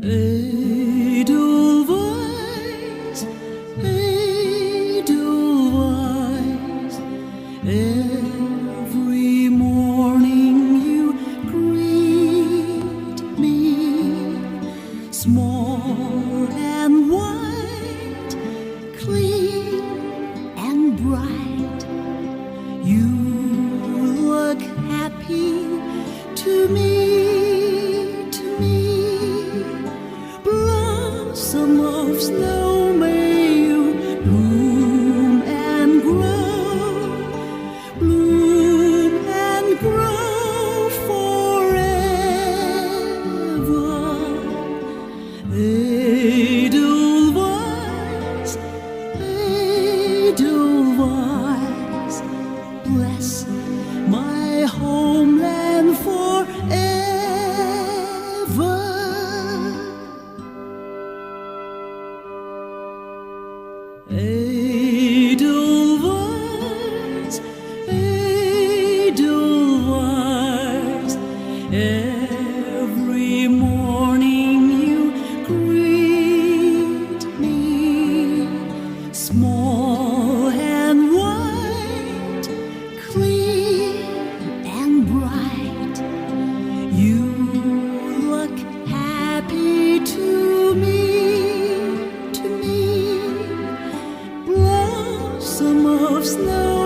Edelweiss, Edelweiss, every morning you greet me, small and white, clean and bright. You look happy to me. Blossom of snow, may you bloom and grow forever. Edelweiss, Edelweiss, bless my homeland forever. Edelweiss, Edelweiss, every morning you greet me, small and white, clean and bright. You look happy to me. Blossom of snow,